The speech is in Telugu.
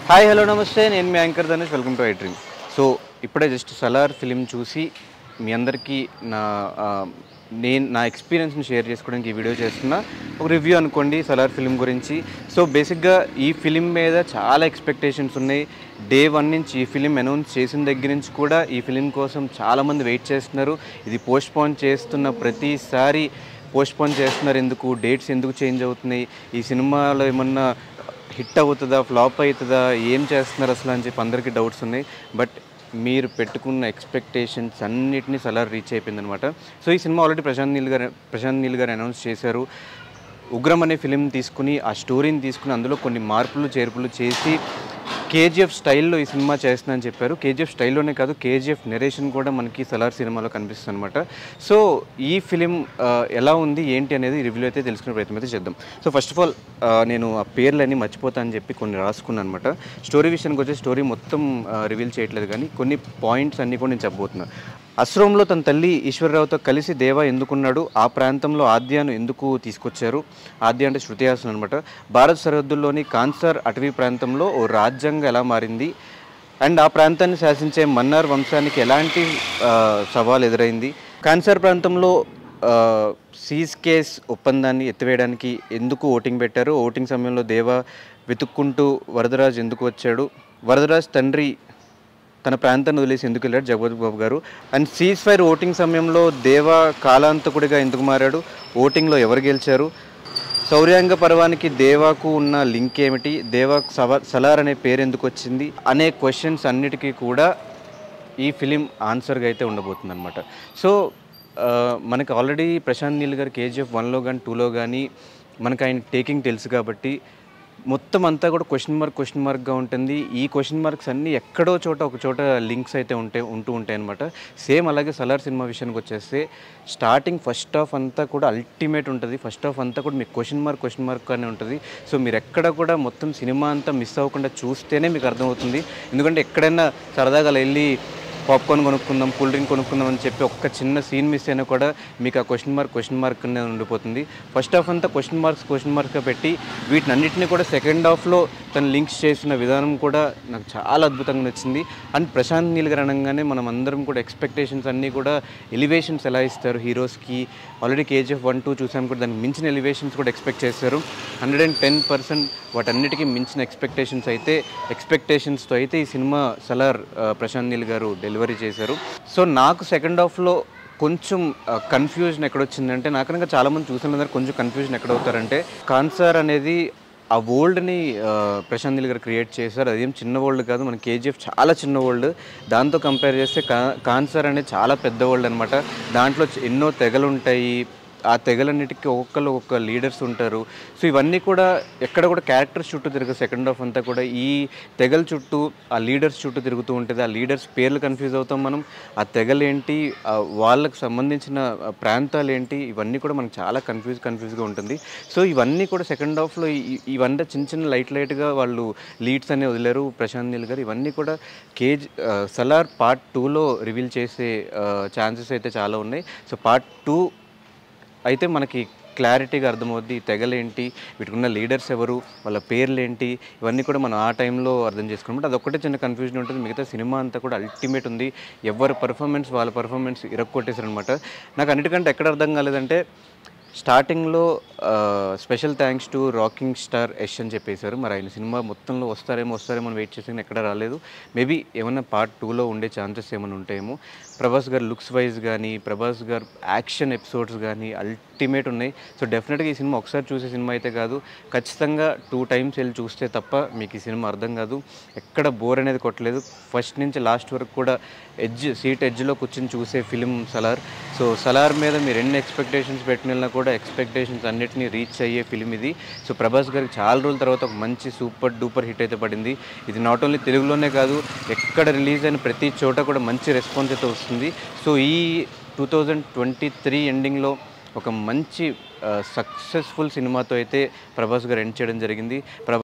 హాయ్ హలో నమస్తే, నేను మీ anchor Dhanush. Welcome to I dream. So ఇప్పుడే జస్ట్ సలార్ ఫిలిం చూసి మీ అందరికీ నా ఎక్స్పీరియన్స్ని షేర్ చేసుకోవడానికి ఈ వీడియో చేస్తున్నా. ఒక రివ్యూ అనుకోండి సలార్ ఫిలిం గురించి. సో బేసిక్గా ఈ ఫిలిం మీద చాలా ఎక్స్పెక్టేషన్స్ ఉన్నాయి. డే 1 నుంచి ఈ ఫిలిం అనౌన్స్ చేసిన దగ్గర నుంచి కూడా ఈ ఫిలిం కోసం చాలామంది వెయిట్ చేస్తున్నారు. ఇది పోస్ట్పోన్ చేస్తున్న ప్రతిసారి పోస్ట్పోన్ చేస్తున్నారు. ఎందుకు, డేట్స్ ఎందుకు చేంజ్ అవుతున్నాయి, ఈ సినిమాలో ఏమన్నా హిట్ అవుతుందా, ఫ్లాప్ అవుతుందా, ఏం చేస్తున్నారు అసలు అని చెప్పి అందరికీ డౌట్స్ ఉన్నాయి. బట్ మీరు పెట్టుకున్న ఎక్స్పెక్టేషన్స్ అన్నిటినీ సలార్ రీచ్ అయిపోయింది అనమాట. సో ఈ సినిమా ఆల్రెడీ ప్రశాంత్ నీల్ గారు అనౌన్స్ చేశారు. ఉగ్రం అనే ఫిలిం తీసుకుని, ఆ స్టోరీని తీసుకుని అందులో కొన్ని మార్పులు చేర్పులు చేసి కేజీఎఫ్ స్టైల్లో ఈ సినిమా చేస్తుందని చెప్పారు. కేజీఎఫ్ స్టైల్లోనే కాదు, కేజీఎఫ్ నెరేషన్ కూడా మనకి సలార్ సినిమాలో కనిపిస్తుంది అనమాట. సో ఈ ఫిలిం ఎలా ఉంది ఏంటి అనేది రివ్యూ అయితే తెలుసుకునే ప్రయత్నం అయితే చేద్దాం. సో ఫస్ట్ ఆఫ్ ఆల్ నేను ఆ పేర్లన్నీ మర్చిపోతా అని చెప్పి కొన్ని రాసుకున్నాను అనమాట. స్టోరీ విషయానికి వచ్చే స్టోరీ మొత్తం రివీల్ చేయట్లేదు, కానీ కొన్ని పాయింట్స్ అన్నీ కూడా నేను చెప్పబోతున్నాను. అశ్రమంలో తన తల్లి ఈశ్వరరావుతో కలిసి దేవ ఎందుకున్నాడు, ఆ ప్రాంతంలో ఆద్యాను ఎందుకు తీసుకొచ్చారు. ఆద్య అంటే శృతి హాసన్ అనమాట. భారత సరిహద్దుల్లోని కాన్సార్ అటవీ ప్రాంతంలో ఓ రాజ్యాంగం ఎలా మారింది, అండ్ ఆ ప్రాంతాన్ని శాసించే మన్నార్ వంశానికి ఎలాంటి సవాల్ ఎదురైంది. కాన్సార్ ప్రాంతంలో సీజ్ కేస్ ఒప్పందాన్ని ఎత్తివేయడానికి ఎందుకు ఓటింగ్ పెట్టారు. ఓటింగ్ సమయంలో దేవ వెతుక్కుంటూ వరదరాజ్ ఎందుకు వచ్చాడు. వరదరాజ్ తండ్రి తన ప్రాంతాన్ని వదిలేసి ఎందుకు వెళ్ళాడు జగపతి బాబు గారు. అండ్ సీజ్ ఫైర్ ఓటింగ్ సమయంలో దేవ కాలాంతకుడిగా ఎందుకు మారాడు, ఓటింగ్లో ఎవరు గెలిచారు, శౌర్యాంగ పర్వానికి దేవాకు ఉన్న లింక్ ఏమిటి, దేవాకు సలార్ అనే పేరు ఎందుకు వచ్చింది అనే క్వశ్చన్స్ అన్నిటికీ కూడా ఈ ఫిలిం ఆన్సర్గా అయితే ఉండబోతుంది అనమాట. సో మనకు ఆల్రెడీ ప్రశాంత్ నీల్ గారు కేజీఎఫ్ 1లో కానీ 2లో కానీ మనకు ఆయన టేకింగ్ తెలుసు కాబట్టి మొత్తం అంతా కూడా క్వశ్చన్ మార్క్గా ఉంటుంది. ఈ క్వశ్చన్ మార్క్స్ అన్నీ ఎక్కడో ఒక చోట లింక్స్ అయితే ఉంటూ ఉంటాయి అనమాట. సేమ్ అలాగే సలార్ సినిమా విషయానికి వచ్చేస్తే స్టార్టింగ్ ఫస్ట్ హాఫ్ అంతా కూడా అల్టిమేట్ ఉంటుంది. ఫస్ట్ హాఫ్ అంతా కూడా మీకు క్వశ్చన్ మార్క్ అనే ఉంటుంది. సో మీరు ఎక్కడ కూడా మొత్తం సినిమా అంతా మిస్ అవ్వకుండా చూస్తేనే మీకు అర్థమవుతుంది. ఎందుకంటే ఎక్కడైనా సరదాగా వెళ్ళి పాప్కార్న్ కొనుక్కుందాం, కూల్ డ్రింక్ కొనుక్కుందాం అని చెప్పి ఒక్క చిన్న సీన్ మిస్ అయినా కూడా మీకు ఆ క్వశ్చన్ మార్క్ అనేది ఉండిపోతుంది. ఫస్ట్ హాఫ్ అంతా క్వశ్చన్ మార్క్స్గా పెట్టి వీటిని అన్నింటినీ కూడా సెకండ్ హాఫ్లో తను లింక్స్ చేసిన విధానం కూడా నాకు చాలా అద్భుతంగా నచ్చింది. అండ్ ప్రశాంత్ నీల్ గారు అనగానే మనం అందరం కూడా ఎక్స్పెక్టేషన్స్ అన్నీ కూడా ఎలివేషన్స్ ఎలా ఇస్తారు హీరోస్కి. ఆల్రెడీ కేజీఎఫ్ 1, 2 చూసాము కూడా, దానికి మించిన ఎలివేషన్స్ కూడా ఎక్స్పెక్ట్ చేశారు. 110% వాటన్నిటికీ మించిన ఎక్స్పెక్టేషన్స్తో అయితే ఈ సినిమా సలార్ ప్రశాంత్ నీల్ గారు డెలివరీ చేశారు. సో నాకు సెకండ్ హాఫ్లో కొంచెం కన్ఫ్యూజన్ ఎక్కడొచ్చిందంటే, నాకనగా చాలామంది చూసిన కొంచెం కన్ఫ్యూజన్ ఎక్కడవుతారంటే, కాన్సార్ అనేది ఆ వరల్డ్ని ప్రశాంత్ నీల్ గారు క్రియేట్ చేశారు. అదేం చిన్న వరల్డ్ కాదు, మన కేజీఎఫ్ చాలా చిన్న వరల్డ్. దాంతో కంపేర్ చేస్తే కాన్సార్ అనేది చాలా పెద్ద వరల్డ్ అనమాట. దాంట్లో ఎన్నో తెగలు ఉంటాయి. ఆ తెగలన్నిటికీ ఒక్కొక్క లీడర్స్ ఉంటారు. సో ఇవన్నీ కూడా ఎక్కడ కూడా క్యారెక్టర్స్ చుట్టూ తిరగదు. సెకండ్ హాఫ్ అంతా కూడా ఈ తెగల చుట్టూ, ఆ లీడర్స్ చుట్టూ తిరుగుతూ ఉంటుంది. ఆ లీడర్స్ పేర్లు కన్ఫ్యూజ్ అవుతాం మనం. ఆ తెగలేంటి, వాళ్ళకు సంబంధించిన ప్రాంతాలు ఏంటి, ఇవన్నీ కూడా మనకు చాలా కన్ఫ్యూజ్గా ఉంటుంది. సో ఇవన్నీ కూడా సెకండ్ హాఫ్లో ఇవన్నీ చిన్న లైట్గా వాళ్ళు లీడ్స్ అనేవి వదిలేరు ప్రశాంత్ నీల్ గారు. ఇవన్నీ కూడా సలార్ పార్ట్ 2లో రివీల్ చేసే ఛాన్సెస్ అయితే చాలా ఉన్నాయి. సో పార్ట్ 2 అయితే మనకి క్లారిటీగా అర్థమవుద్ది. ఈ తెగలేంటి, వీటికి ఉన్న లీడర్స్ ఎవరు, వాళ్ళ పేర్లేంటి, ఇవన్నీ కూడా మనం ఆ టైంలో అర్థం చేసుకున్నమాట. అదొక్కటే చిన్న కన్ఫ్యూజన్ ఉంటుంది. మిగతా సినిమా అంతా కూడా అల్టిమేట్ ఉంది. వాళ్ళ పర్ఫార్మెన్స్ ఇరక్కొట్టేశారనమాట. నాకు అన్నిటికంటే ఎక్కడ అర్థం కాలేదంటే, స్టార్టింగ్లో special thanks to rocking star Yash అని చెప్పేశారు. మరి ఆయన సినిమా మొత్తంలో వస్తారేమో అని వెయిట్ చేసి ఎక్కడ రాలేదు. మేబీ ఏమన్నా పార్ట్ 2లో ఉండే ఛాన్సెస్ ఏమైనా ఉంటాయేమో. ప్రభాస్ గారు లుక్స్ వైజ్ కానీ, ప్రభాస్ గారు యాక్షన్ ఎపిసోడ్స్ కానీ అల్టిమేట్ ఉన్నాయి. సో డెఫినెట్గా ఈ సినిమా ఒకసారి చూసే సినిమా అయితే కాదు, ఖచ్చితంగా 2 టైమ్స్ వెళ్ళి చూస్తే తప్ప మీకు ఈ సినిమా అర్థం కాదు. ఎక్కడ బోర్ అనేది కొట్టలేదు. ఫస్ట్ నుంచి లాస్ట్ వరకు కూడా సీట్ ఎడ్జ్లో కూర్చొని చూసే ఫిలిం సలార్. సో సలార్ మీద మీరు ఎన్ని ఎక్స్పెక్టేషన్స్ పెట్టినా కూడా ఎక్స్పెక్టేషన్స్ అన్నిటినీ రీచ్ అయ్యే ఫిలిం ఇది. సో ప్రభాస్ గారికి చాలా రోజుల తర్వాత ఒక మంచి సూపర్ డూపర్ హిట్ అయితే పడింది. ఇది నాట్ ఓన్లీ తెలుగులోనే కాదు, ఎక్కడ రిలీజ్ అయిన ప్రతి చోట కూడా మంచి రెస్పాన్స్ అయితే వస్తుంది. సో ఈ 2023 ఎండింగ్లో ఒక మంచి సక్సెస్ఫుల్ సినిమాతో అయితే ప్రభాస్ గారు ఎండ్ చేయడం జరిగింది.